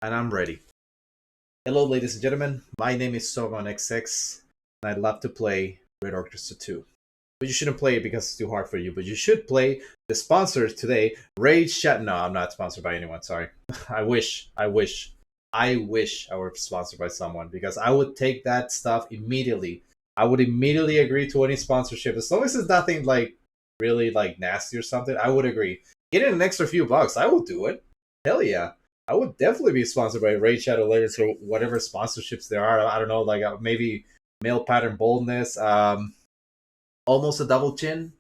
And I'm ready. Hello, ladies and gentlemen. My name is twitchsopamanxx, and I'd love to play Red Orchestra 2. But you shouldn't play it because it's too hard for you. But you should play the sponsor today, Raid Shut. No, I'm not sponsored by anyone. Sorry. I wish. I wish I were sponsored by someone because I would take that stuff immediately. I would immediately agree to any sponsorship as long as it's nothing like really like nasty or something. I would agree. Getting an extra few bucks, I will do it. Hell yeah. I would definitely be sponsored by Raid Shadow Legends or whatever sponsorships there are. I don't know, like maybe male pattern baldness, almost a double chin,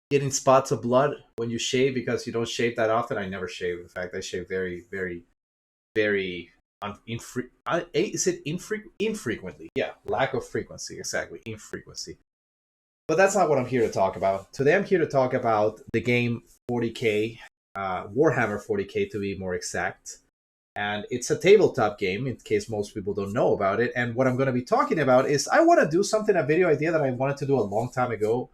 getting spots of blood when you shave because you don't shave that often. I never shave. In fact, I shave very, very, very is it infrequently? Yeah, lack of frequency. Exactly, infrequency. But that's not what I'm here to talk about. Today, I'm here to talk about the game 40k, Warhammer 40k to be more exact. And it's a tabletop game, in case most people don't know about it. And what I'm going to be talking about is I want to do something, a video idea that I wanted to do a long time ago.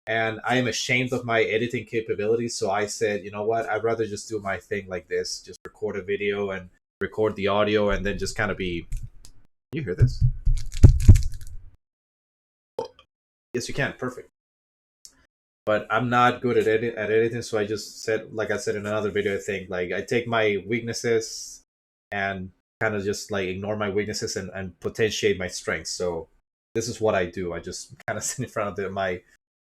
And I am ashamed of my editing capabilities. So I said, you know what? I'd rather just do my thing like this. Just record a video and record the audio and then just kind of be... Can you hear this? Yes, you can. Perfect. But I'm not good at editing, so I just said, like I said in another video, I think, like, I take my weaknesses and kind of just like ignore my weaknesses and potentiate my strengths. So this is what I do. I just kind of sit in front of my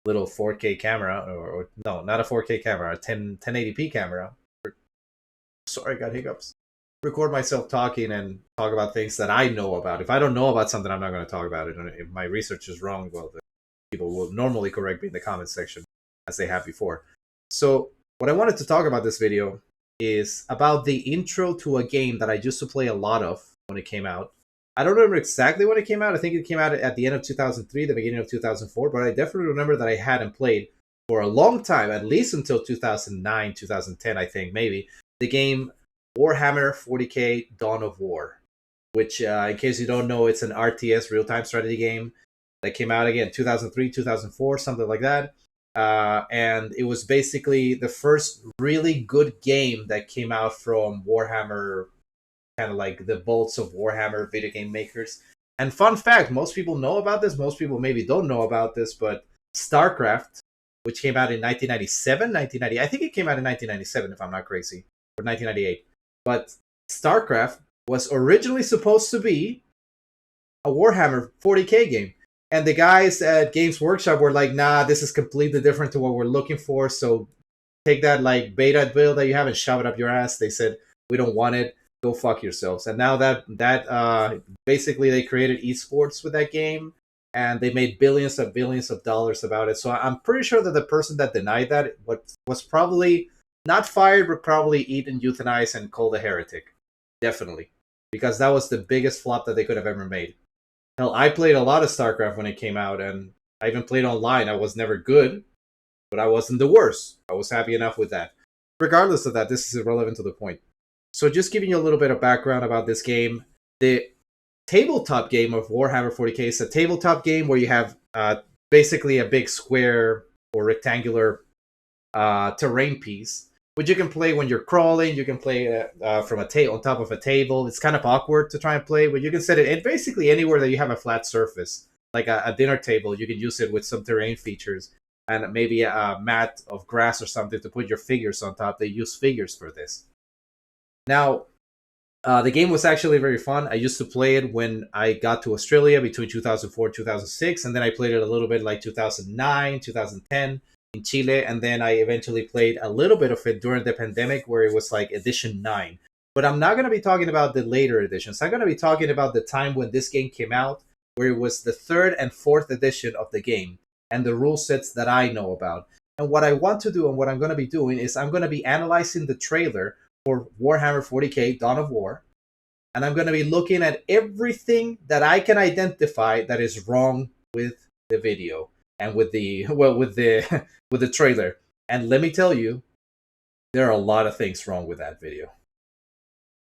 little 4K camera, or no, not a 4K camera, a 1080p camera. Sorry, I got hiccups. Record myself talking and talk about things that I know about. If I don't know about something, I'm not going to talk about it. And if my research is wrong, well, people will normally correct me in the comment section as they have before. So what I wanted to talk about this video is about the intro to a game that I used to play a lot of when it came out. I don't remember exactly when it came out. I think it came out at the end of 2003, the beginning of 2004, but I definitely remember that I hadn't played for a long time, at least until 2009, 2010, I think, maybe, the game Warhammer 40k Dawn of War, which, in case you don't know, it's an RTS, real-time strategy game that came out, again, 2003, 2004, something like that. And it was basically the first really good game that came out from Warhammer, kind of like the bolts of Warhammer video game makers. And fun fact, most people know about this, most people maybe don't know about this, but StarCraft, which came out in 1997, 1990, I think it came out in 1997 if I'm not crazy, or 1998. But StarCraft was originally supposed to be a Warhammer 40k game. And the guys at Games Workshop were like, nah, this is completely different to what we're looking for. So take that like beta build that you have and shove it up your ass. They said, we don't want it. Go fuck yourselves. And now that basically they created esports with that game and they made billions of dollars about it. So I'm pretty sure that the person that denied that was probably not fired, but probably eaten, euthanized, and called a heretic. Definitely. Because that was the biggest flop that they could have ever made. Hell, I played a lot of StarCraft when it came out, and I even played online. I was never good, but I wasn't the worst. I was happy enough with that. Regardless of that, this is irrelevant to the point. So just giving you a little bit of background about this game. The tabletop game of Warhammer 40k is a tabletop game where you have basically a big square or rectangular terrain piece, which you can play when you're crawling. You can play from on top of a table. It's kind of awkward to try and play, but you can set it basically anywhere that you have a flat surface, like a dinner table. You can use it with some terrain features and maybe a mat of grass or something to put your figures on top. They use figures for this. Now, the game was actually very fun. I used to play it when I got to Australia between 2004 and 2006, and then I played it a little bit like 2009, 2010 in Chile, and then I eventually played a little bit of it during the pandemic where it was like edition 9. But I'm not going to be talking about the later editions. I'm going to be talking about the time when this game came out, where it was the 3rd and 4th edition of the game, and the rule sets that I know about. And what I want to do and what I'm going to be doing is I'm going to be analyzing the trailer for Warhammer 40k Dawn of War, and I'm going to be looking at everything that I can identify that is wrong with the video and with the with the trailer. And let me tell you, there are a lot of things wrong with that video,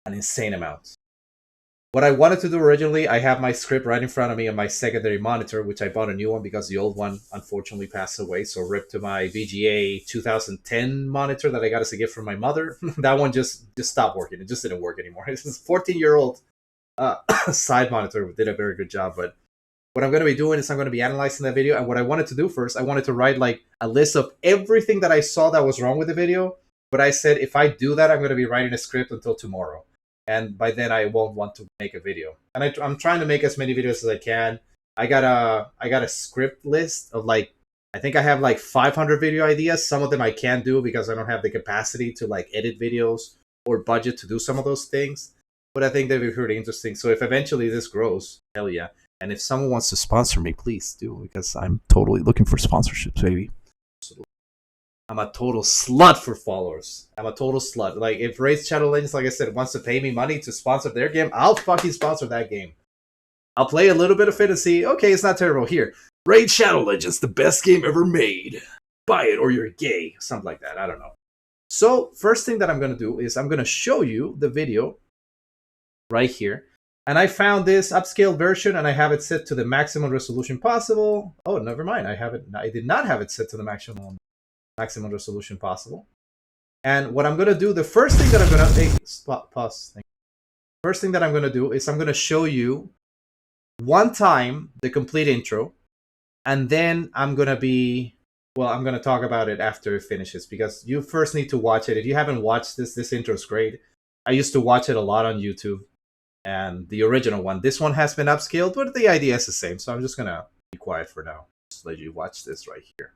an insane amount. What I wanted to do originally, I have my script right in front of me on my secondary monitor, which I bought a new one because the old one unfortunately passed away. So rip to my VGA 2010 monitor that I got as a gift from my mother. That one just stopped working. It just didn't work anymore. It's this 14-year-old side monitor did a very good job. But what I'm going to be doing is I'm going to be analyzing that video. And what I wanted to do first, I wanted to write like a list of everything that I saw that was wrong with the video. But I said, if I do that, I'm going to be writing a script until tomorrow. And by then I won't want to make a video. And I'm trying to make as many videos as I can. I got a script list of like, I think I have like 500 video ideas. Some of them I can't do because I don't have the capacity to like edit videos or budget to do some of those things. But I think they'd be pretty interesting. So if eventually this grows, hell yeah. And if someone wants to sponsor me, please do, because I'm totally looking for sponsorships, baby. I'm a total slut for followers. I'm a total slut. Like, if Raid Shadow Legends, like I said, wants to pay me money to sponsor their game, I'll fucking sponsor that game. I'll play a little bit of it and see, okay, it's not terrible. Here, Raid Shadow Legends, the best game ever made. Buy it or you're gay. Something like that. I don't know. So, first thing that I'm going to do is I'm going to show you the video right here. And I found this upscaled version and I have it set to the maximum resolution possible. Oh, never mind. I did not have it set to the maximum resolution possible. And what I'm going to do, the first thing that I'm going to... Hey, pause. First thing that I'm going to do is I'm going to show you one time the complete intro. And then I'm going to be... Well, I'm going to talk about it after it finishes, because you first need to watch it. If you haven't watched this intro is great. I used to watch it a lot on YouTube. And the original one. This one has been upscaled, but the idea is the same. So I'm just going to be quiet for now. Just let you watch this right here.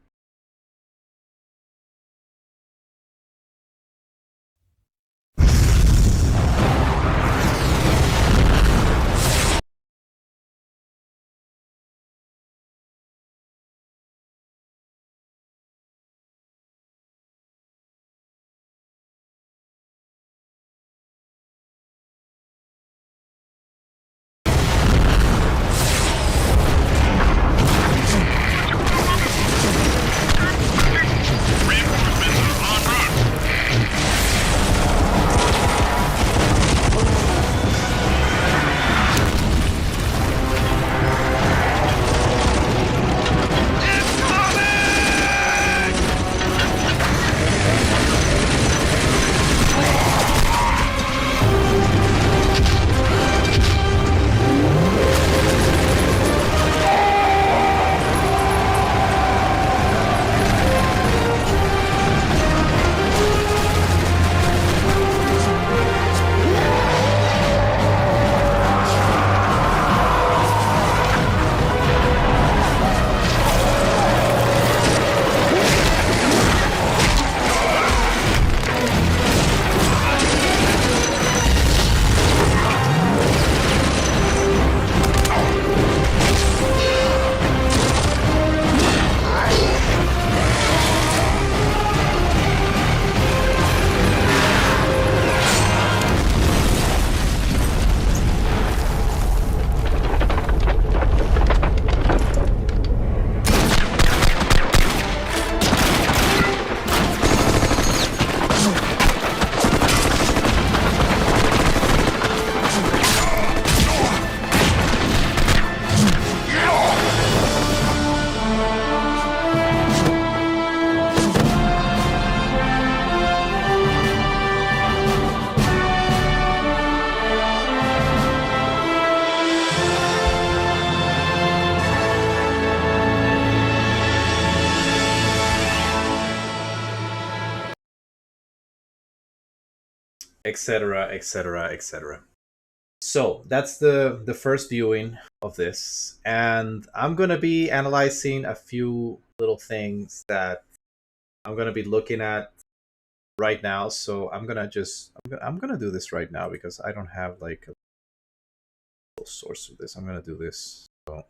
Etc., etc., etc. So that's the first viewing of this, and I'm gonna be analyzing a few little things that I'm gonna be looking at right now. So I'm gonna do this right now because I don't have like a source of this. I'm gonna do this. So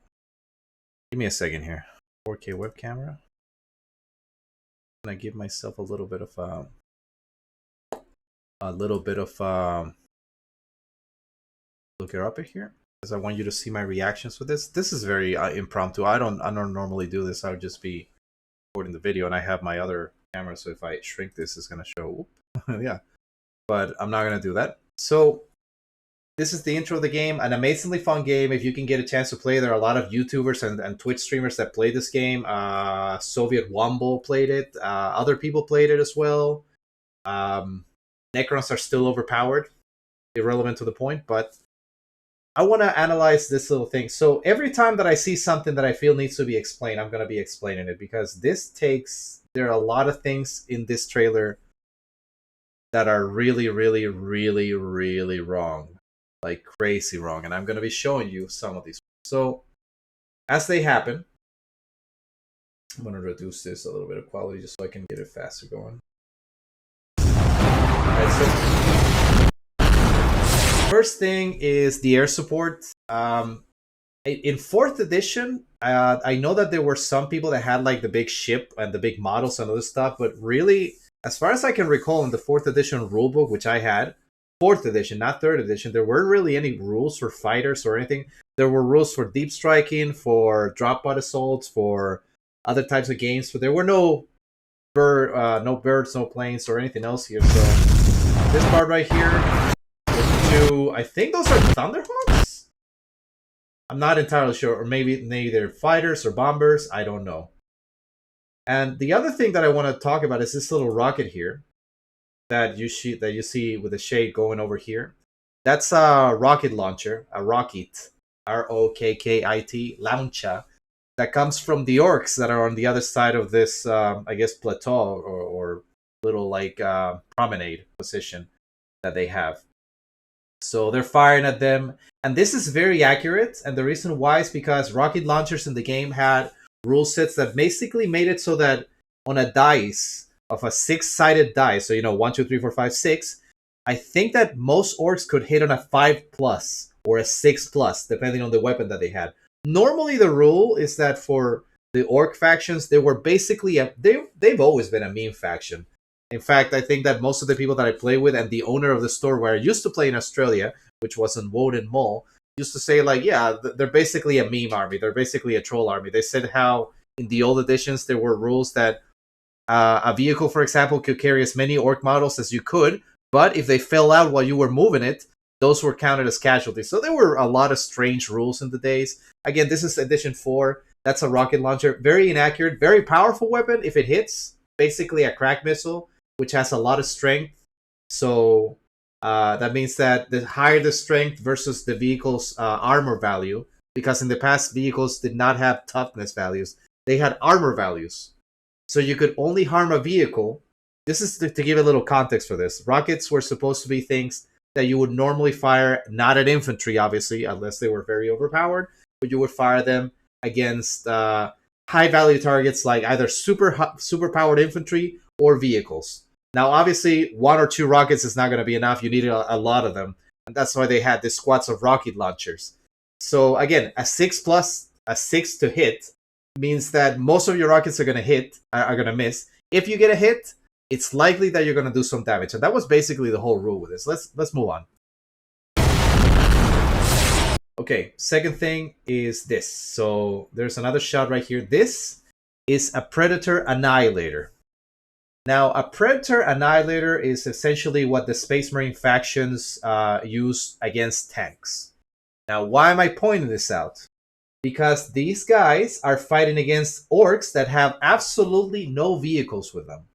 give me a second here. 4K web camera. I'm gonna give myself a little bit of look it up here, because I want you to see my reactions with this. This is very impromptu. I don't normally do this. I would just be recording the video, and I have my other camera, so if I shrink this, it's gonna show. Yeah, but I'm not gonna do that. So this is the intro of the game. An amazingly fun game. If you can get a chance to play, there are a lot of YouTubers and Twitch streamers that play this game. Soviet Wombo played it. Other people played it as well. Necrons are still overpowered. Irrelevant to the point, but I want to analyze this little thing. So every time that I see something that I feel needs to be explained, I'm going to be explaining it, because there are a lot of things in this trailer that are really, really, really, really wrong. Like crazy wrong. And I'm going to be showing you some of these. So as they happen, I'm going to reduce this a little bit of quality just so I can get it faster going. Alright, so first thing is the air support. In 4th edition, I know that there were some people that had like the big ship and the big models and other stuff, but really, as far as I can recall in the 4th edition rulebook, which I had, 4th edition, not 3rd edition, there weren't really any rules for fighters or anything. There were rules for deep striking, for drop pod assaults, for other types of games, but there were no birds, no planes, or anything else here. So this part right here, I think those are Thunderhawks? I'm not entirely sure, or maybe they're fighters or bombers, I don't know. And the other thing that I want to talk about is this little rocket here that you see with the shade going over here. That's a rocket launcher, a rocket, R-O-K-K-I-T, launcher, that comes from the orcs that are on the other side of this, I guess, plateau or little like promenade position that they have. So they're firing at them, and this is very accurate. And the reason why is because rocket launchers in the game had rule sets that basically made it so that on a dice of a 6-sided dice, so 1, 2, 3, 4, 5, 6, I think that most orcs could hit on a 5+ or a 6+, depending on the weapon that they had. Normally, the rule is that for the orc factions, they were basically they've always been a meme faction. In fact, I think that most of the people that I play with and the owner of the store where I used to play in Australia, which was in Woden Mall, used to say like, yeah, they're basically a meme army. They're basically a troll army. They said how in the old editions there were rules that a vehicle, for example, could carry as many orc models as you could, but if they fell out while you were moving it, those were counted as casualties. So there were a lot of strange rules in the days. Again, this is edition 4. That's a rocket launcher. Very inaccurate, very powerful weapon if it hits. Basically a crack missile, which has a lot of strength. So that means that the higher the strength versus the vehicle's armor value, because in the past vehicles did not have toughness values. They had armor values. So you could only harm a vehicle. This is to give a little context for this. Rockets were supposed to be things that you would normally fire, not at infantry, obviously, unless they were very overpowered, but you would fire them against high-value targets like either super-powered infantry or vehicles. Now, obviously, 1 or 2 rockets is not going to be enough. You need a lot of them, and that's why they had these squads of rocket launchers. So, again, a 6+ a 6 to hit means that most of your rockets are going to miss. If you get a hit, it's likely that you're going to do some damage. And that was basically the whole rule with this. Let's move on. Okay, second thing is this. So there's another shot right here. This is a Predator Annihilator. Now, a Predator Annihilator is essentially what the Space Marine factions use against tanks. Now, why am I pointing this out? Because these guys are fighting against orcs that have absolutely no vehicles with them.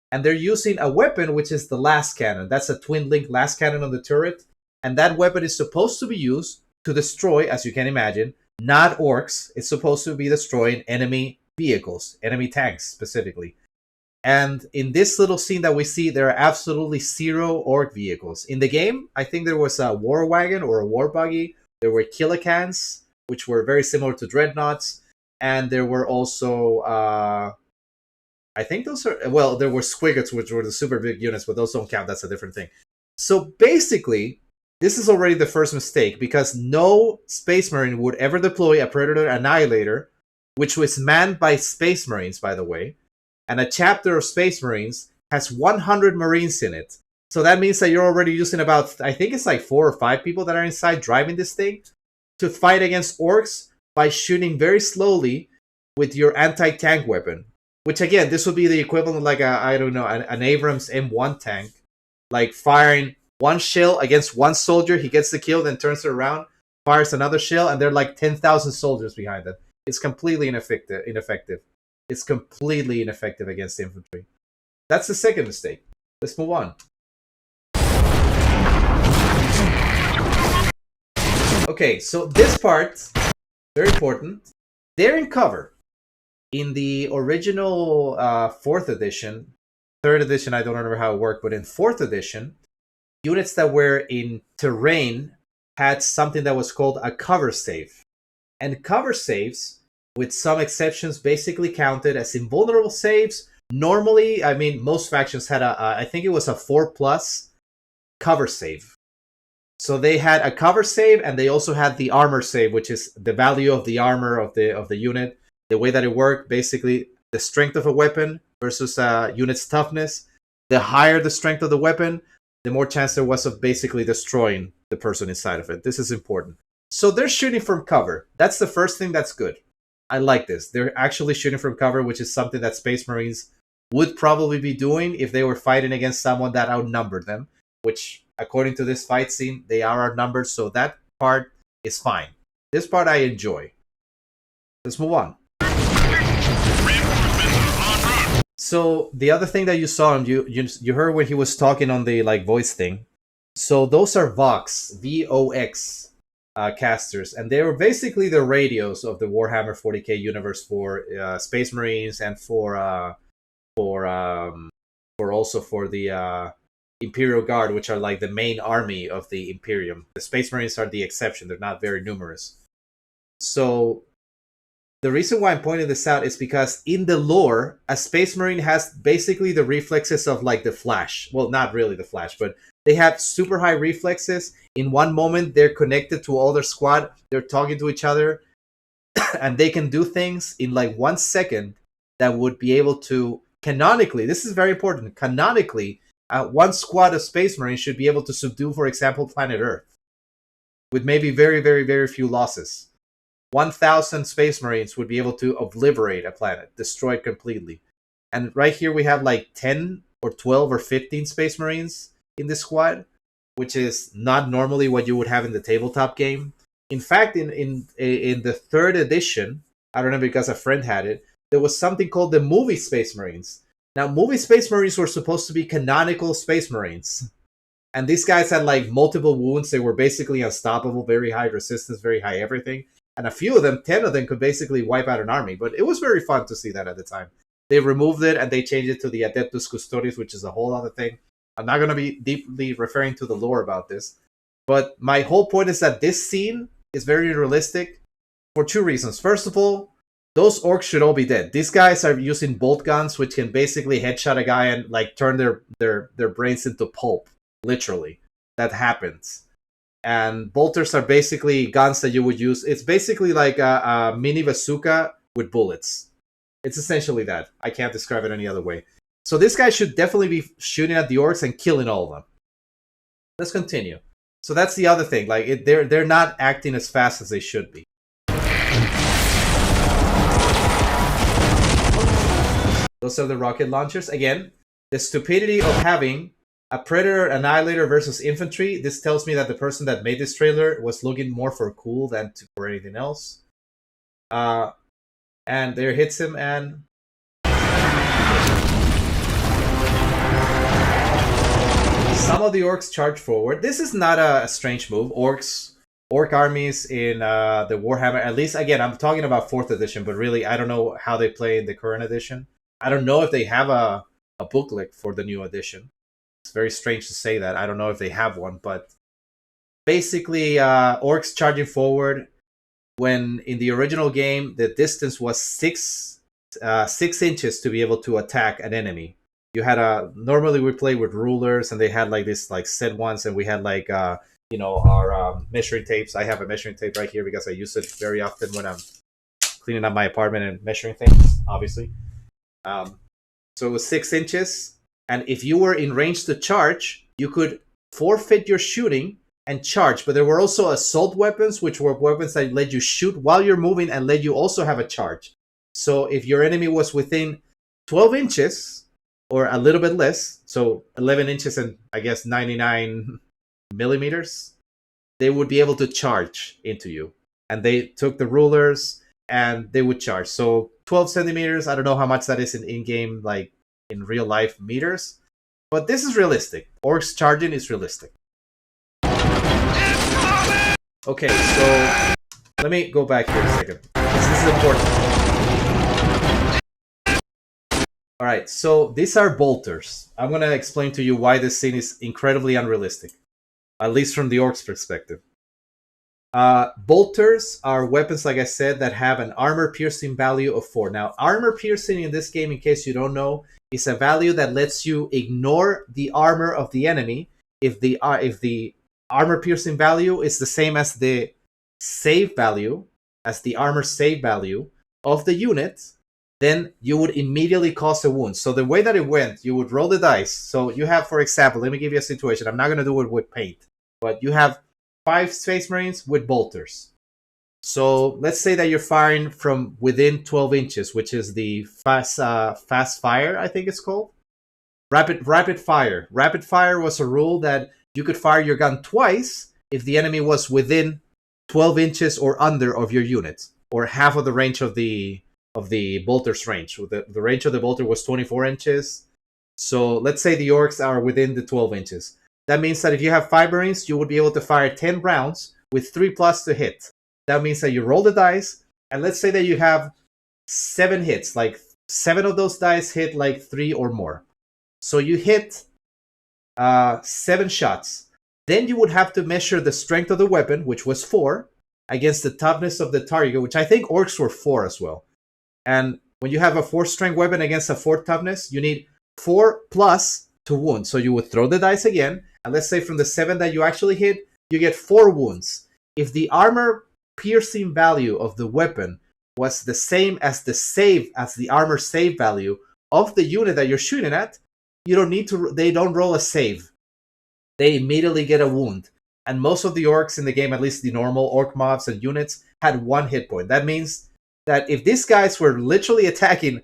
And they're using a weapon which is the last cannon. That's a twin-link last cannon on the turret. And that weapon is supposed to be used to destroy, as you can imagine, not orcs. It's supposed to be destroying enemy vehicles, enemy tanks specifically. And in this little scene that we see, there are absolutely 0 orc vehicles. In the game, I think there was a war wagon or a war buggy. There were killicans, which were very similar to dreadnoughts. And there were also, I think those are, well, there were squiggets, which were the super big units, but those don't count. That's a different thing. So basically, this is already the first mistake, because no Space Marine would ever deploy a Predator Annihilator, which was manned by Space Marines, by the way. And a chapter of Space Marines has 100 Marines in it. So that means that you're already using about, I think it's like 4 or 5 people that are inside driving this thing to fight against orcs by shooting very slowly with your anti-tank weapon. Which again, this would be the equivalent of like an Abrams M1 tank, like firing one shell against one soldier, he gets the kill, then turns it around, fires another shell, and there are like 10,000 soldiers behind it. It's completely ineffective. It's completely ineffective against infantry. That's the second mistake. Let's move on. Okay, so this part, very important. They're in cover. In the original 4th edition, 3rd edition, I don't remember how it worked, but in 4th edition, units that were in terrain had something that was called a cover save. And cover saves, with some exceptions, basically counted as invulnerable saves. Normally, I mean, most factions had I think it was a 4+ cover save. So they had a cover save, and they also had the armor save, which is the value of the armor of the unit. The way that it worked, basically, the strength of a weapon versus a unit's toughness. The higher the strength of the weapon, the more chance there was of basically destroying the person inside of it. This is important. So they're shooting from cover. That's the first thing that's good. I like this. They're actually shooting from cover, which is something that Space Marines would probably be doing if they were fighting against someone that outnumbered them, which, according to this fight scene, they are outnumbered, so that part is fine. This part I enjoy. Let's move on. So the other thing that you saw him, you heard when he was talking on the like voice thing. So those are Vox, VOX casters, and they were basically the radios of the Warhammer 40k universe for Space Marines and for also for the Imperial Guard, which are like the main army of the Imperium. The Space Marines are the exception; they're not very numerous. So the reason why I'm pointing this out is because in the lore, a Space Marine has basically the reflexes of like the Flash. Well, not really the Flash, but they have super high reflexes. In one moment, they're connected to all their squad. They're talking to each other. And they can do things in like 1 second that would be able to, canonically, this is very important, canonically, one squad of Space Marines should be able to subdue, for example, planet Earth. With maybe very, very, very few losses. 1,000 Space Marines would be able to obliterate a planet, destroy it completely. And right here we have like 10 or 12 or 15 Space Marines in this squad, which is not normally what you would have in the tabletop game. In fact, in the 3rd edition, I don't know because a friend had it, there was something called the movie Space Marines. Now, movie Space Marines were supposed to be canonical Space Marines. And these guys had like multiple wounds. They were basically unstoppable, very high resistance, very high everything. And a few of them, 10 of them, could basically wipe out an army. But it was very fun to see that at the time. They removed it and they changed it to the Adeptus Custodes, which is a whole other thing. I'm not going to be deeply referring to the lore about this. But my whole point is that this scene is very realistic for 2 reasons. First of all, those orcs should all be dead. These guys are using bolt guns, which can basically headshot a guy and like turn their brains into pulp. Literally. That happens. And bolters are basically guns that you would use. It's basically like a mini bazooka with bullets. It's essentially that. I can't describe it any other way. So this guy should definitely be shooting at the orcs and killing all of them. Let's continue. So that's the other thing. Like they're not acting as fast as they should be. Those are the rocket launchers. Again, the stupidity of having a Predator Annihilator versus infantry. This tells me that the person that made this trailer was looking more for cool than for anything else. And there hits him, and some of the orcs charge forward. This is not a strange move. Orc armies in the Warhammer, at least, again, I'm talking about 4th edition, but really, I don't know how they play in the current edition. I don't know if they have a booklet for the new edition. It's very strange to say that. I don't know if they have one, but basically, orcs charging forward. When in the original game, the distance was 6 inches to be able to attack an enemy. You had normally we play with rulers, and they had like this like set ones, and we had like our measuring tapes. I have a measuring tape right here because I use it very often when I'm cleaning up my apartment and measuring things, obviously. So it was 6 inches. And if you were in range to charge, you could forfeit your shooting and charge. But there were also assault weapons, which were weapons that let you shoot while you're moving and let you also have a charge. So if your enemy was within 12 inches or a little bit less, so 11 inches and I guess 99 millimeters, they would be able to charge into you. And they took the rulers and they would charge. So 12 centimeters, I don't know how much that is in game, like in real life meters. But this is realistic. Orcs charging is realistic. Okay, so let me go back here a second. This is important. Alright, so these are bolters. I'm going to explain to you why this scene is incredibly unrealistic. At least from the orcs' perspective. Bolters are weapons, like I said, that have an armor-piercing value of 4. Now, armor-piercing in this game, in case you don't know, is a value that lets you ignore the armor of the enemy if the armor-piercing value is the same as the save value, as the armor save value of the unit, then you would immediately cause a wound. So the way that it went, you would roll the dice. So you have, for example, let me give you a situation. I'm not going to do it with paint, but you have 5 Space Marines with bolters. So let's say that you're firing from within 12 inches, which is the fast fire, I think it's called. Rapid fire. Rapid fire was a rule that you could fire your gun twice if the enemy was within 12 inches or under of your unit, or half of the range of the bolter's range. The range of the bolter was 24 inches. So let's say the orcs are within the 12 inches. That means that if you have 5 Marines, you would be able to fire 10 rounds with 3+ to hit. That means that you roll the dice, and let's say that you have 7 hits, like 7 of those dice hit like 3 or more. So you hit 7 shots. Then you would have to measure the strength of the weapon, which was 4, against the toughness of the target, which I think orcs were 4 as well. And when you have a 4 strength weapon against a 4 toughness, you need 4+ to wound. So you would throw the dice again, and let's say from the 7 that you actually hit, you get 4 wounds. If the armor piercing value of the weapon was the same as the armor save value of the unit that you're shooting at, you don't need to. They don't roll a save. They immediately get a wound. And most of the orcs in the game, at least the normal orc mobs and units, had 1 hit point. That means that if these guys were literally attacking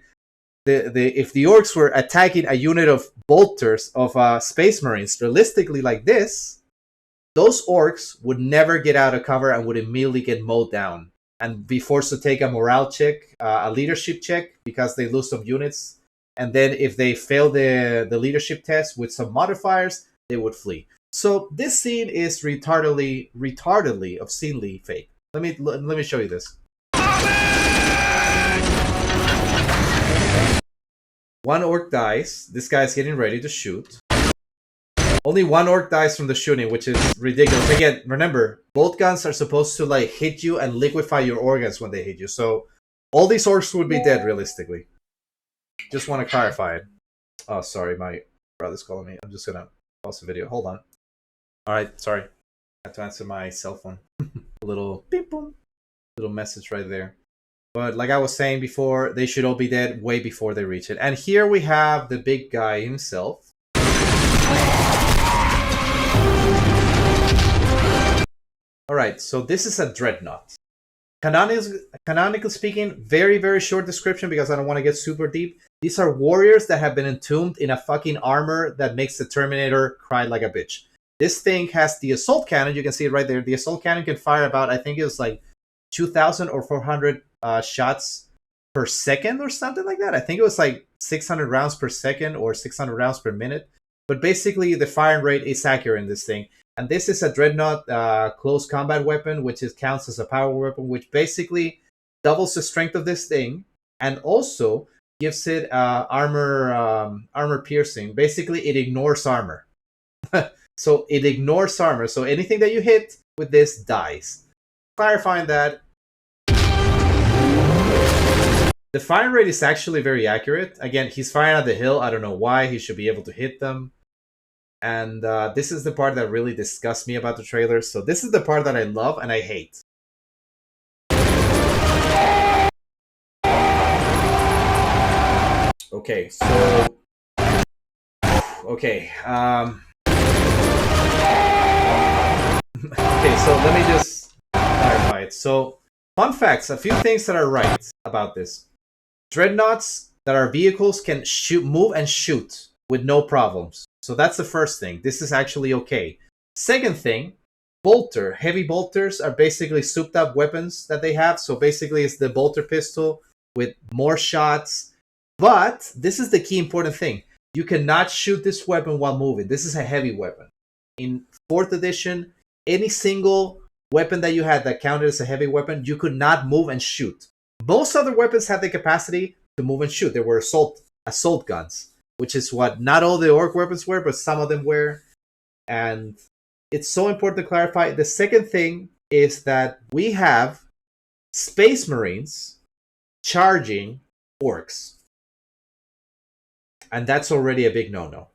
if the orcs were attacking a unit of bolters of Space Marines realistically like this, those orcs would never get out of cover and would immediately get mowed down and be forced to take a morale check, a leadership check, because they lose some units. And then if they fail the leadership test with some modifiers, they would flee. So this scene is retardedly, obscenely fake. Let me show you this. 1 orc dies. This guy's getting ready to shoot. Only 1 orc dies from the shooting, which is ridiculous. Again, remember, bolt guns are supposed to like hit you and liquefy your organs when they hit you. So all these orcs would be dead realistically. Just want to clarify it. Oh, sorry, my brother's calling me. I'm just gonna pause the video. Hold on. All right, sorry. I have to answer my cell phone. A little beep boom, little message right there. But like I was saying before, they should all be dead way before they reach it. And here we have the big guy himself. Alright, so this is a dreadnought. Canonically speaking, very, very short description because I don't want to get super deep. These are warriors that have been entombed in a fucking armor that makes the Terminator cry like a bitch. This thing has the assault cannon. You can see it right there. The assault cannon can fire about, I think it was like 2,000 or 400 shots per second or something like that. I think it was like 600 rounds per second or 600 rounds per minute. But basically, the firing rate is accurate in this thing. And this is a dreadnought close combat weapon, which counts as a power weapon, which basically doubles the strength of this thing and also gives it armor piercing. Basically, it ignores armor. So it ignores armor. So anything that you hit with this dies. Clarifying that, the firing rate is actually very accurate. Again, he's firing at the hill. I don't know why. He should be able to hit them. And this is the part that really disgusts me about the trailer. So this is the part that I love and I hate. Okay, so... Okay, okay, so let me just clarify it. So, fun facts, a few things that are right about this. Dreadnoughts that are vehicles can move and shoot with no problems. So that's the first thing. This is actually okay. Second thing, bolter. Heavy bolters are basically souped up weapons that they have. So basically it's the bolter pistol with more shots. But this is the key important thing. You cannot shoot this weapon while moving. This is a heavy weapon. In 4th edition, any single weapon that you had that counted as a heavy weapon, you could not move and shoot. Most other weapons had the capacity to move and shoot. There were assault guns, which is what not all the orc weapons were, but some of them were. And it's so important to clarify. The second thing is that we have Space Marines charging orcs. And that's already a big no-no.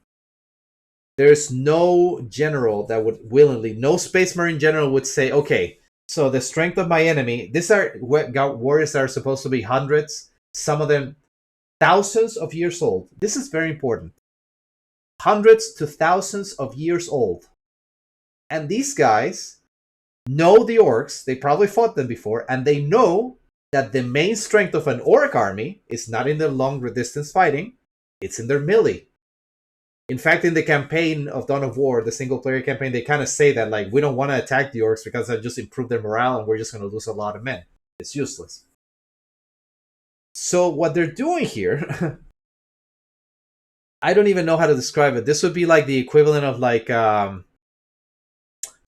There's no general that would willingly, no Space Marine general would say, okay, so the strength of my enemy, these are warriors that are supposed to be hundreds, some of them thousands of years old. This is very important. Hundreds to thousands of years old. And these guys know the orcs, they probably fought them before, and they know that the main strength of an orc army is not in their long distance fighting, it's in their melee. In fact, in the campaign of Dawn of War, the single player campaign, they kind of say that, like, we don't want to attack the orcs because that just improve their morale and we're just going to lose a lot of men. It's useless. So what they're doing here, I don't even know how to describe it. This would be like the equivalent of like,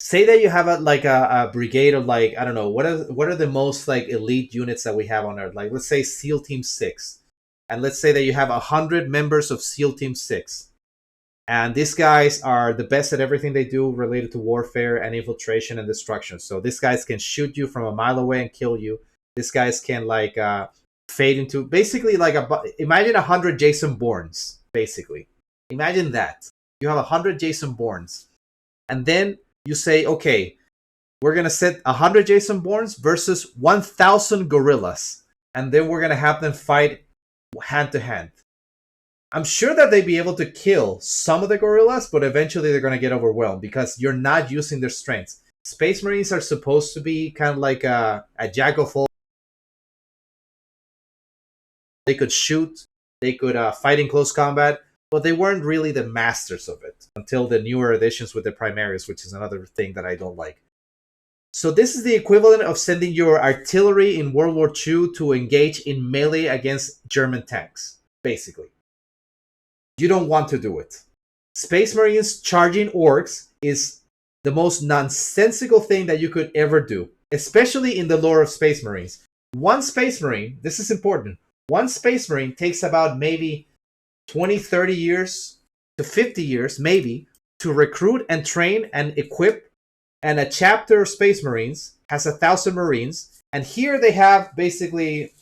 say that you have a brigade of like, I don't know, what are the most like elite units that we have on Earth? Like, let's say SEAL Team 6. And let's say that you have 100 members of SEAL Team 6. And these guys are the best at everything they do related to warfare and infiltration and destruction. So these guys can shoot you from a mile away and kill you. These guys can like fade into basically like imagine 100 Jason Bournes, basically. Imagine that. You have 100 Jason Bournes. And then you say, okay, we're going to set 100 Jason Bournes versus 1,000 gorillas. And then we're going to have them fight hand to hand. I'm sure that they'd be able to kill some of the gorillas, but eventually they're going to get overwhelmed because you're not using their strengths. Space Marines are supposed to be kind of like a jack of all. They could shoot, they could fight in close combat, but they weren't really the masters of it until the newer editions with the Primaries, which is another thing that I don't like. So this is the equivalent of sending your artillery in World War II to engage in melee against German tanks, basically. You don't want to do it. Space Marines charging orcs is the most nonsensical thing that you could ever do, especially in the lore of Space Marines. One Space Marine, this is important, one Space Marine takes about maybe 20, 30 years to 50 years, maybe, to recruit and train and equip. And a chapter of Space Marines has 1,000 Marines. And here they have basically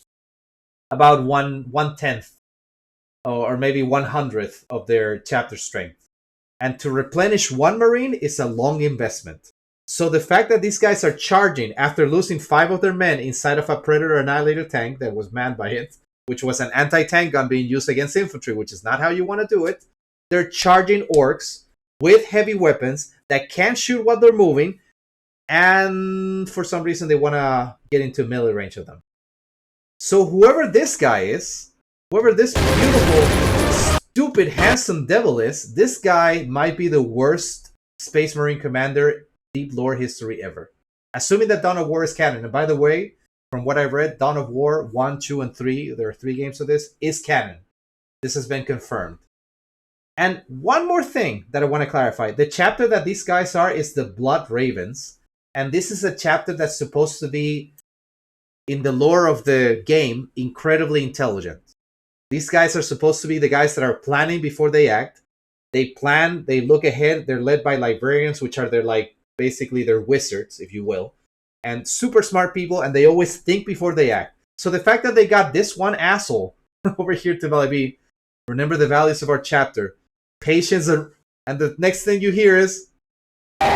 about one-tenth or maybe 1/100th of their chapter strength. And to replenish one Marine is a long investment. So the fact that these guys are charging after losing 5 of their men inside of a Predator Annihilator tank that was manned by it, which was an anti-tank gun being used against infantry, which is not how you want to do it, they're charging orcs with heavy weapons that can't shoot while they're moving, and for some reason they want to get into melee range of them. So whoever this guy is, whoever this beautiful, stupid, handsome devil is, this guy might be the worst Space Marine commander deep lore history ever. Assuming that Dawn of War is canon. And by the way, from what I've read, Dawn of War 1, 2, and 3, there are 3 games of this, is canon. This has been confirmed. And one more thing that I want to clarify. The chapter that these guys are is the Blood Ravens. And this is a chapter that's supposed to be, in the lore of the game, incredibly intelligent. These guys are supposed to be the guys that are planning before they act. They plan, they look ahead. They're led by librarians, which are basically their wizards, if you will. And super smart people, and they always think before they act. So the fact that they got this one asshole over here to be, remember the values of our chapter. Patience, and the next thing you hear is... And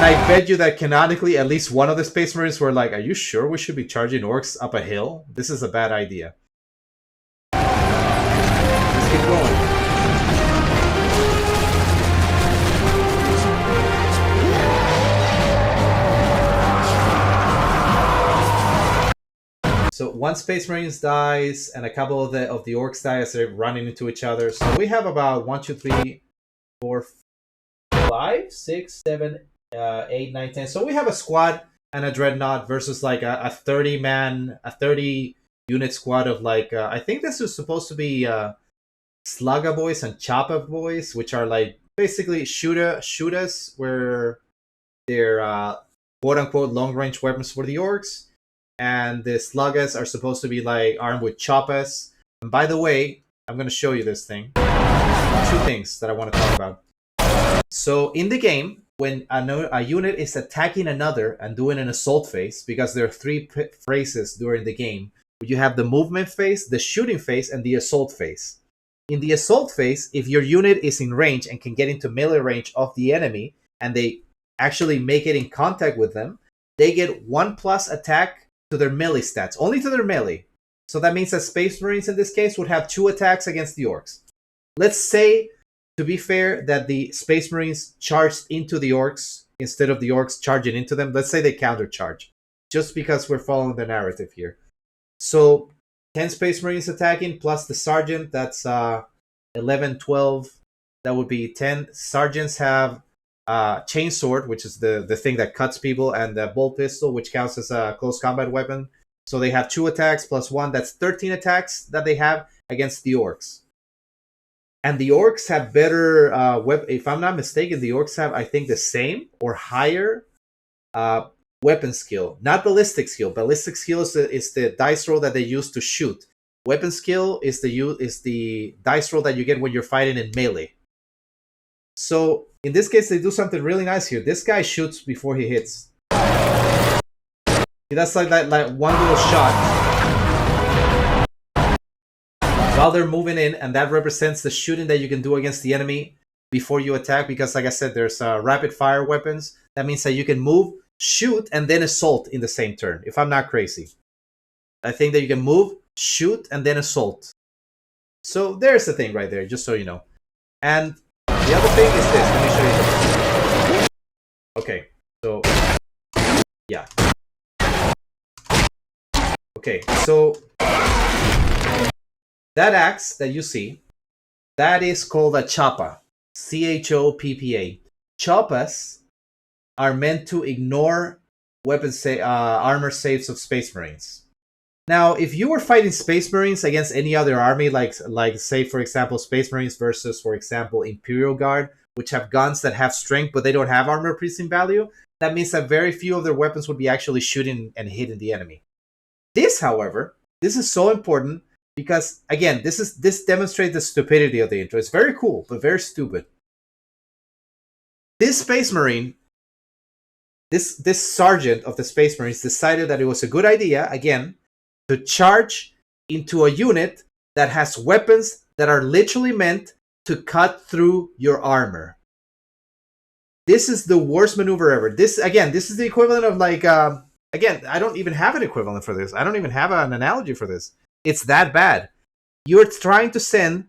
I bet you that canonically, at least one of the Space Marines were like, are you sure we should be charging orcs up a hill? This is a bad idea. Let's keep going. So one Space Marines dies, and a couple of the orcs die as they're running into each other. So we have about 1, 2, 3, 4, 5, 6, 7, 8, 9, 10. So we have a squad and a dreadnought versus like a 30 unit squad of like I think this is supposed to be Slugga boys and Choppa boys, which are like basically shooters, where they're quote unquote long range weapons for the orcs, and the Sluggas are supposed to be like armed with Choppas. And by the way, I'm going to show you this thing. Two things that I want to talk about. So in the game, when a unit is attacking another and doing an assault phase, because there are three phases during the game, you have the movement phase, the shooting phase, and the assault phase. In the assault phase, if your unit is in range and can get into melee range of the enemy, and they actually make it in contact with them, they get 1+ attack to their melee stats, only to their melee. So that means that Space Marines in this case would have 2 attacks against the orcs. Let's say, to be fair, that the Space Marines charged into the orcs instead of the orcs charging into them. Let's say they countercharge, just because we're following the narrative here. So 10 Space Marines attacking plus the Sergeant, that's 11, 12. That would be 10. Sergeants have Chainsword, which is the thing that cuts people, and the Bolt Pistol, which counts as a close combat weapon. So they have 2 attacks plus 1. That's 13 attacks that they have against the orcs. And the orcs have better if I'm not mistaken, the orcs have, I think, the same or higher weapon skill. Not ballistic skill. Ballistic skill is the dice roll that they use to shoot. Weapon skill is the dice roll that you get when you're fighting in melee. So in this case, they do something really nice here. This guy shoots before he hits. That's like one little shot while they're moving in, and that represents the shooting that you can do against the enemy before you attack. Because, like I said, there's rapid fire weapons. That means that you can move, shoot, and then assault in the same turn. If I'm not crazy, I think that you can move, shoot, and then assault. So there's the thing right there, just so you know. And the other thing is this. Let me show you this. Okay, so yeah. Okay, so that axe that you see, that is called a Choppa. Choppa. Choppas are meant to ignore armor saves of Space Marines. Now, if you were fighting Space Marines against any other army, like say, for example, Space Marines versus, for example, Imperial Guard, which have guns that have strength, but they don't have armor piercing value, that means that very few of their weapons would be actually shooting and hitting the enemy. This, however, this is so important because, again, this demonstrates the stupidity of the intro. It's very cool, but very stupid. This Space Marine, this sergeant of the Space Marines decided that it was a good idea, again, to charge into a unit that has weapons that are literally meant to cut through your armor. This is the worst maneuver ever. This is the equivalent of like... Again, I don't even have an equivalent for this. I don't even have an analogy for this. It's that bad. You're trying to send...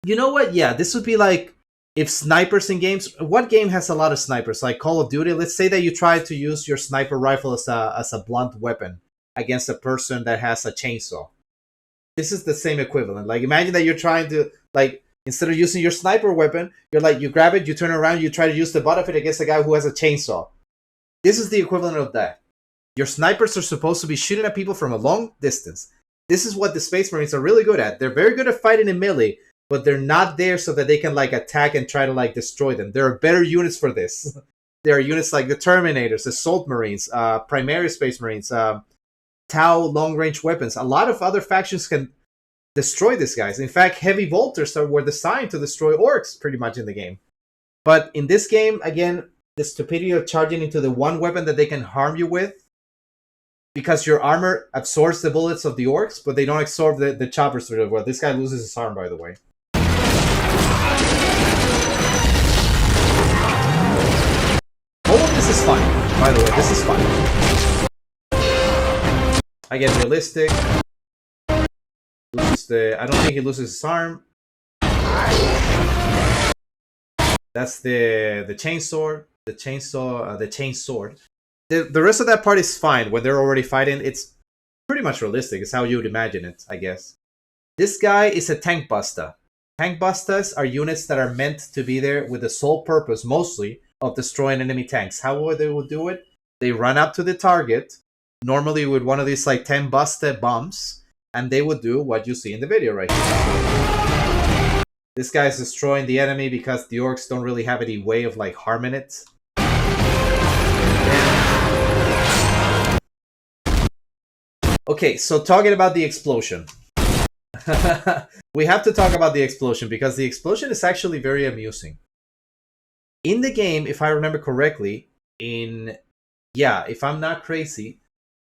You know what? Yeah, this would be like if snipers in games... What game has a lot of snipers? Like Call of Duty? Let's say that you try to use your sniper rifle as a blunt weapon against a person that has a chainsaw. This is the same equivalent. Like, imagine that you're trying to... like, instead of using your sniper weapon, you're like, you grab it, you turn around, you try to use the butt of it against a guy who has a chainsaw. This is the equivalent of that. Your snipers are supposed to be shooting at people from a long distance. This is what the Space Marines are really good at. They're very good at fighting in melee, but they're not there so that they can like attack and try to like destroy them. There are better units for this. There are units like the Terminators, Assault Marines, Primary Space Marines, Tau long-range weapons. A lot of other factions can destroy these guys. In fact, Heavy Bolters were designed to destroy orcs pretty much in the game. But in this game, again, the stupidity of charging into the one weapon that they can harm you with, because your armor absorbs the bullets of the orcs, but they don't absorb the choppers through the well. This guy loses his arm, by the way. All of this is fine, by the way. This is fine. I get realistic. I don't think he loses his arm. That's the chainsword. The chainsword. The rest of that part is fine. When they're already fighting, it's pretty much realistic. It's how you would imagine it, I guess. This guy is a tank buster. Tank bustas are units that are meant to be there with the sole purpose, mostly, of destroying enemy tanks. How would they would do it? They run up to the target, normally with one of these like 10 busta bombs, and they would do what you see in the video right here. This guy is destroying the enemy because the orcs don't really have any way of like harming it. Okay, so talking about the explosion. We have to talk about the explosion because the explosion is actually very amusing. In the game, if I remember correctly, if I'm not crazy,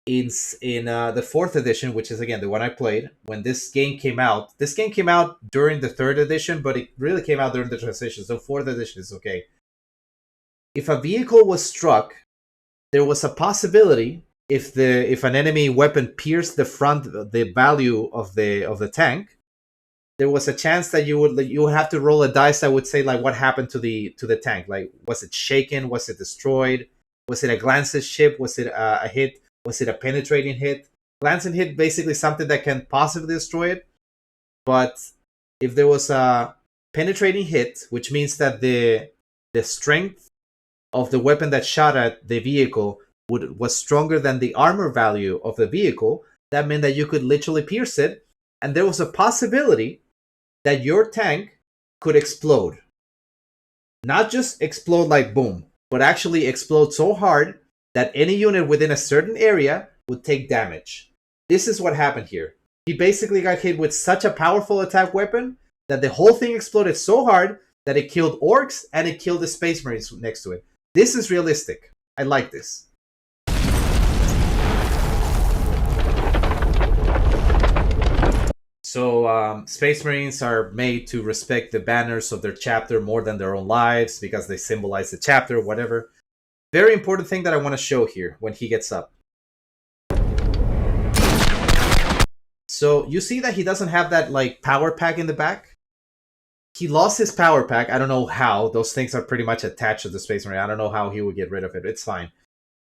in the 4th edition, which is again the one I played, when this game came out during the 3rd edition, but it really came out during the transition, so 4th edition is okay. If a vehicle was struck, there was a possibility if an enemy weapon pierced the value of the tank, there was a chance that you would have to roll a dice that would say like what happened to the tank. Like, was it shaken? Was it destroyed? Was it a glancing ship? Was it a hit? Was it a penetrating hit? Glancing hit, basically something that can possibly destroy it. But if there was a penetrating hit, which means that the strength of the weapon that shot at the vehicle was stronger than the armor value of the vehicle, that meant that you could literally pierce it, and there was a possibility that your tank could explode. Not just explode like boom, but actually explode so hard that any unit within a certain area would take damage. This is what happened here. He basically got hit with such a powerful attack weapon that the whole thing exploded so hard that it killed orcs and it killed the space marines next to it. This is realistic. I like this. So Space Marines are made to respect the banners of their chapter more than their own lives because they symbolize the chapter, whatever. Very important thing that I want to show here when he gets up. So you see that he doesn't have that like power pack in the back? He lost his power pack. I don't know how. Those things are pretty much attached to the Space Marine. I don't know how he would get rid of it. It's fine.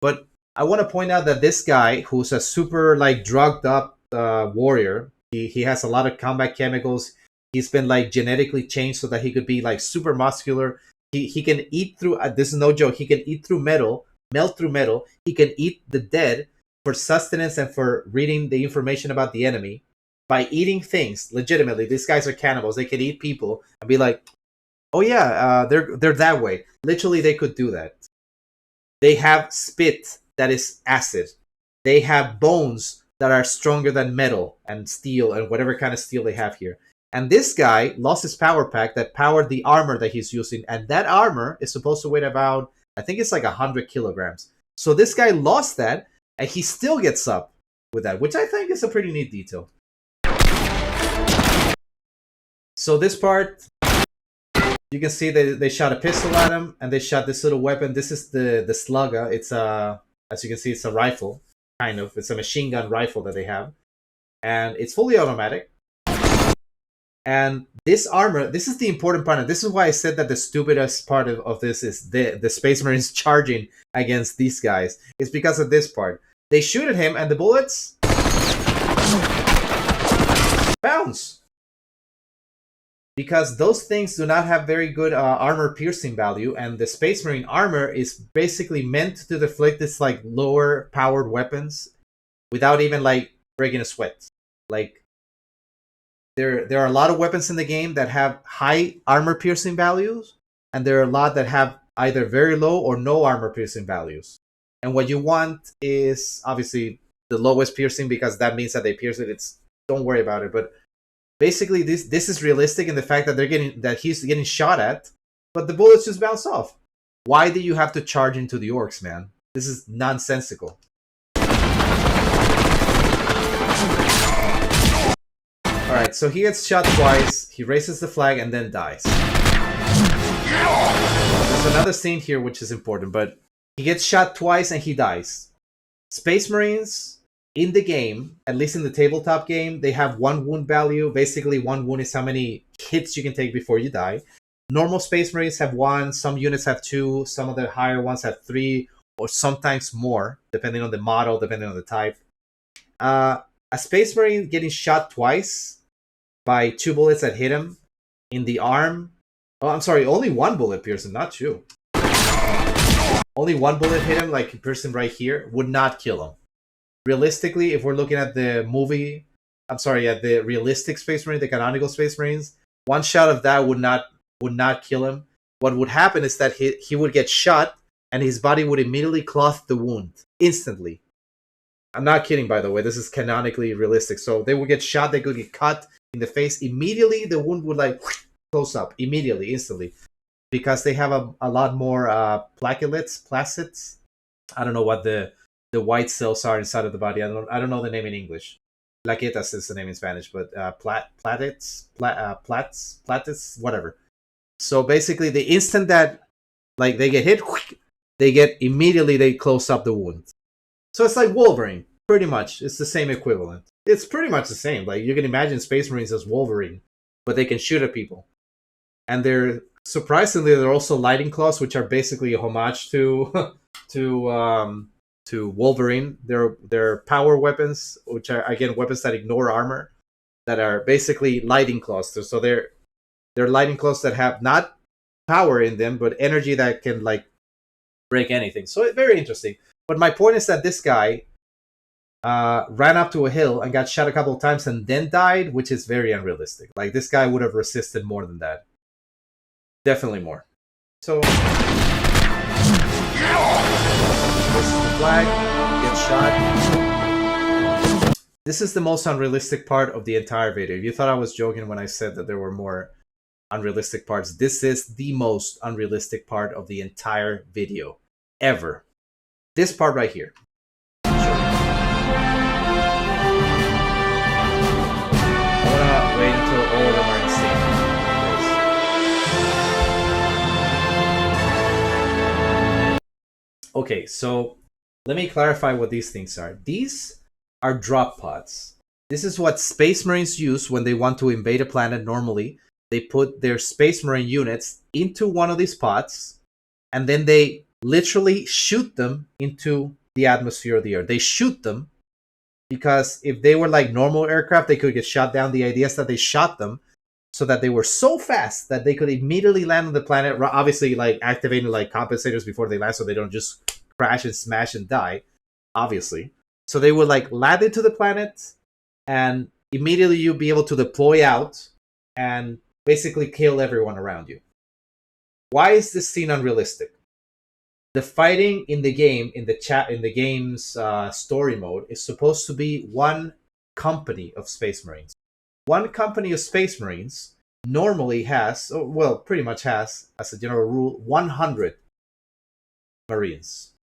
But I want to point out that this guy, who's a super like drugged up warrior, he has a lot of combat chemicals. He's been like genetically changed so that he could be like super muscular. He can eat through, this is no joke, he can eat through metal, melt through metal. He can eat the dead for sustenance and for reading the information about the enemy by eating things. Legitimately, these guys are cannibals. They can eat people and be like, oh yeah, they're that way. Literally, they could do that. They have spit that is acid. They have bones that are stronger than metal and steel and whatever kind of steel they have here. And this guy lost his power pack that powered the armor that he's using. And that armor is supposed to weigh about, I think it's like 100 kilograms. So this guy lost that, and he still gets up with that, which I think is a pretty neat detail. So this part, you can see they shot a pistol at him, and they shot this little weapon. This is the Slugger. It's as you can see, it's a rifle. Kind of. It's a machine gun rifle that they have. And it's fully automatic. And this armor, this is the important part. And this is why I said that the stupidest part of this is the Space Marines charging against these guys. It's because of this part. They shoot at him and the bullets bounce. Because those things do not have very good armor piercing value, and the Space Marine armor is basically meant to deflect this like lower powered weapons without even like breaking a sweat. Like there are a lot of weapons in the game that have high armor piercing values, and there are a lot that have either very low or no armor piercing values. And what you want is obviously the lowest piercing, because that means that they pierce it. Don't worry about it, but basically, this is realistic in the fact that he's getting shot at, but the bullets just bounce off. Why do you have to charge into the orcs, man? This is nonsensical. Alright, so he gets shot twice, he raises the flag, and then dies. There's another scene here which is important, but he gets shot twice and he dies. Space Marines in the game, at least in the tabletop game, they have one wound value. Basically, one wound is how many hits you can take before you die. Normal Space Marines have one, some units have two, some of the higher ones have three, or sometimes more, depending on the model, depending on the type. A Space Marine getting shot twice by two bullets that hit him in the arm. Oh, I'm sorry, only one bullet pierced him, not two. Only one bullet hit him, like pierced him right here, would not kill him. Realistically, if we're looking at the movie, I'm sorry, at the realistic Space Marine, the canonical Space Marines, one shot of that would not kill him. What would happen is that he would get shot, and his body would immediately cloth the wound instantly. I'm not kidding, by the way. This is canonically realistic. So they would get shot, they could get cut in the face. Immediately, the wound would like close up. Immediately, instantly. Because they have a lot more placids. I don't know what the white cells are inside of the body. I don't know the name in English. Plaquetas is the name in Spanish, but plats, whatever. So basically, the instant that like they get hit, they close up the wound. So it's like Wolverine, pretty much. It's the same equivalent. It's pretty much the same. Like you can imagine Space Marines as Wolverine, but they can shoot at people. And they're surprisingly they're also lightning claws, which are basically a homage to Wolverine. They're power weapons, which are again weapons that ignore armor, that are basically lightning claws. So they're lightning claws that have not power in them, but energy that can like break anything. So it's very interesting. But my point is that this guy ran up to a hill and got shot a couple of times and then died, which is very unrealistic. Like this guy would have resisted more than that. Definitely more. So this is the flag, gets shot. This is the most unrealistic part of the entire video. If you thought I was joking when I said that there were more unrealistic parts, this is the most unrealistic part of the entire video ever. This part right here. I want to wait until all of them are in sync. Okay, so let me clarify what these things are. These are drop pods. This is what Space Marines use when they want to invade a planet normally. They put their Space Marine units into one of these pods, and then they literally shoot them into the atmosphere of the Earth. They shoot them because if they were like normal aircraft, they could get shot down. The idea is that they shot them so that they were so fast that they could immediately land on the planet, obviously like activating like compensators before they land so they don't just crash and smash and die, obviously. So they would like land into the planet, and immediately you'd be able to deploy out and basically kill everyone around you. Why is this scene unrealistic? The fighting in the game, in the game's story mode, is supposed to be one company of Space Marines. One company of Space Marines normally has, well, pretty much has, as a general rule, 100 Marines.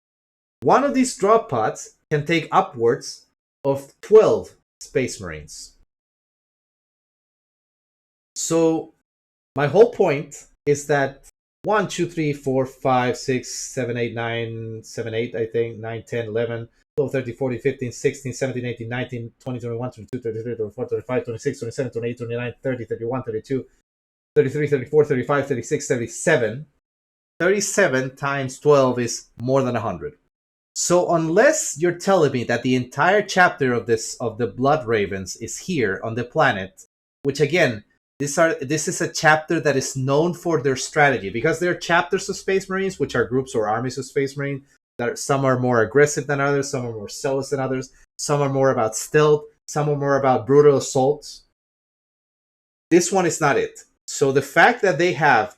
One of these drop pods can take upwards of 12 Space Marines. So my whole point is that 1, 2, 3, 4, 5, 6, 7, 8, 9, 7, 8, I think, 9, 10, 11, 12, 13, 14, 15, 16, 17, 18, 19, 20, 21, 22, 23, 24, 25, 26, 27, 28, 29, 30, 31, 32, 33, 34, 35, 36, 37. 37 times 12 is more than 100. So unless you're telling me that the entire chapter of the Blood Ravens is here on the planet, which again, this is a chapter that is known for their strategy, because there are chapters of Space Marines, which are groups or armies of Space Marine, that some are more aggressive than others, some are more zealous than others, some are more about stealth, some are more about brutal assaults. This one is not it. So the fact that they have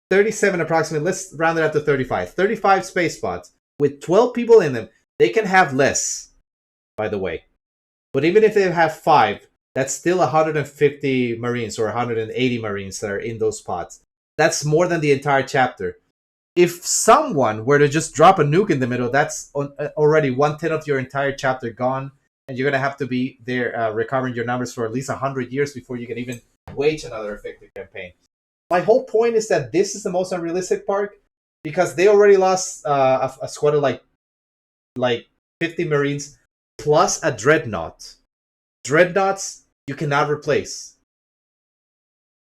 37 approximately, let's round it up to 35 space pods with 12 people in them. They can have less, by the way. But even if they have 5, that's still 150 Marines or 180 Marines that are in those pods. That's more than the entire chapter. If someone were to just drop a nuke in the middle, that's already 1/10 of your entire chapter gone, and you're going to have to be there recovering your numbers for at least 100 years before you can even wage another effective campaign. My whole point is that this is the most unrealistic part, because they already lost a squad of like 50 Marines plus a Dreadnought. Dreadnoughts you cannot replace.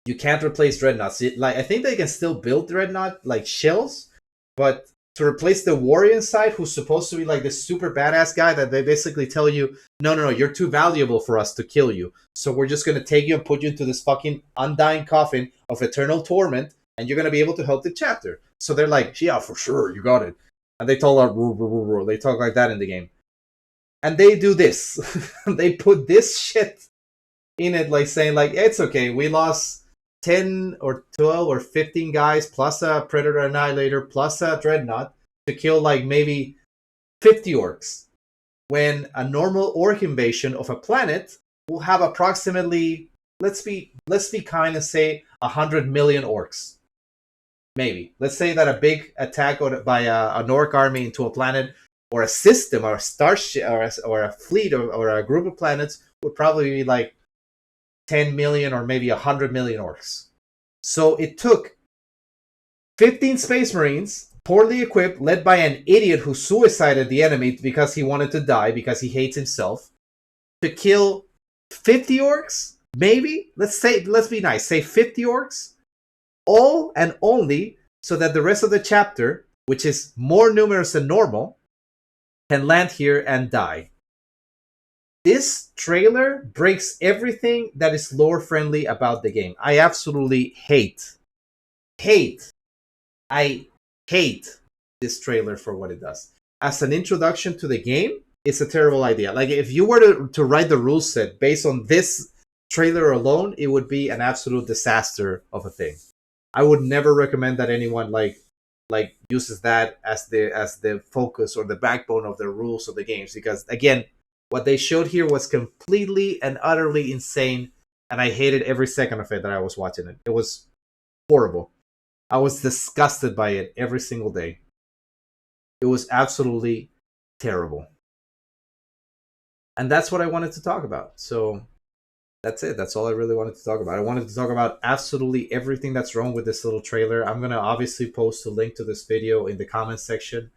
You can't replace Dreadnoughts. I think they can still build Dreadnought like shells, but to replace the warrior side, who's supposed to be like this super badass guy that they basically tell you, no, you're too valuable for us to kill you. So we're just going to take you and put you into this fucking undying coffin of eternal torment, and you're going to be able to help the chapter. So they're like, yeah, for sure, you got it. And they talk like, they talk like that in the game. And they do this. They put this shit in it, like saying like, it's okay, we lost 10 or 12 or 15 guys plus a Predator Annihilator plus a Dreadnought to kill like maybe 50 orcs, when a normal orc invasion of a planet will have approximately, let's be kind and say 100 million orcs. Maybe. Let's say that a big attack by an orc army into a planet or a system or a starship or a fleet or a group of planets would probably be like 10 million or maybe 100 million orcs. So it took 15 Space Marines, poorly equipped, led by an idiot who suicided the enemy because he wanted to die, because he hates himself, to kill 50 orcs, maybe? Let's be nice, say 50 orcs, all and only so that the rest of the chapter, which is more numerous than normal, can land here and die. This trailer breaks everything that is lore friendly about the game. I absolutely hate this trailer for what it does. As an introduction to the game, it's a terrible idea. Like, if you were to write the rule set based on this trailer alone, it would be an absolute disaster of a thing. I would never recommend that anyone like uses that as the focus or the backbone of the rules of the games, because again, what they showed here was completely and utterly insane, and I hated every second of it that I was watching it. It was horrible. I was disgusted by it every single day. It was absolutely terrible. And that's what I wanted to talk about. So that's it. That's all I really wanted to talk about. I wanted to talk about absolutely everything that's wrong with this little trailer. I'm going to obviously post a link to this video in the comments section.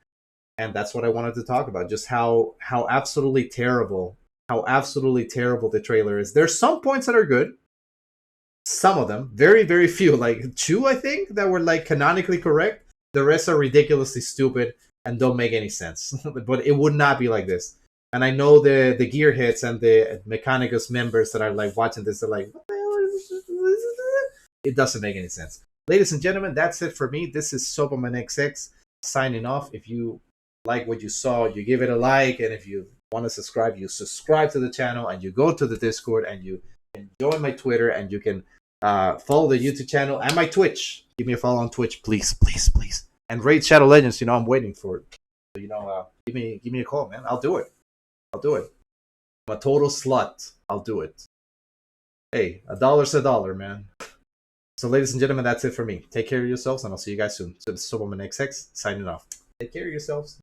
And that's what I wanted to talk about. Just how absolutely terrible the trailer is. There's some points that are good. Some of them. Very, very few. Like 2, I think, that were like canonically correct. The rest are ridiculously stupid and don't make any sense. But it would not be like this. And I know the gearheads and the Mechanicus members that are like watching this are like, what the hell is this? It doesn't make any sense. Ladies and gentlemen, that's it for me. This is twitchsopamanxx signing off. If you like what you saw, you give it a like, and if you want to subscribe, you subscribe to the channel, and you go to the Discord, and you can join my Twitter, and you can follow the YouTube channel and my Twitch. Give me a follow on Twitch, please, and raid Shadow Legends. I'm waiting for it. So, give me a call, man. I'll do it. I'm a total slut. I'll do it. Hey, $1's $1, man. So, ladies and gentlemen, that's it for me. Take care of yourselves, and I'll see you guys soon. So, this is twitchsopamanxx signing off. Take care of yourselves.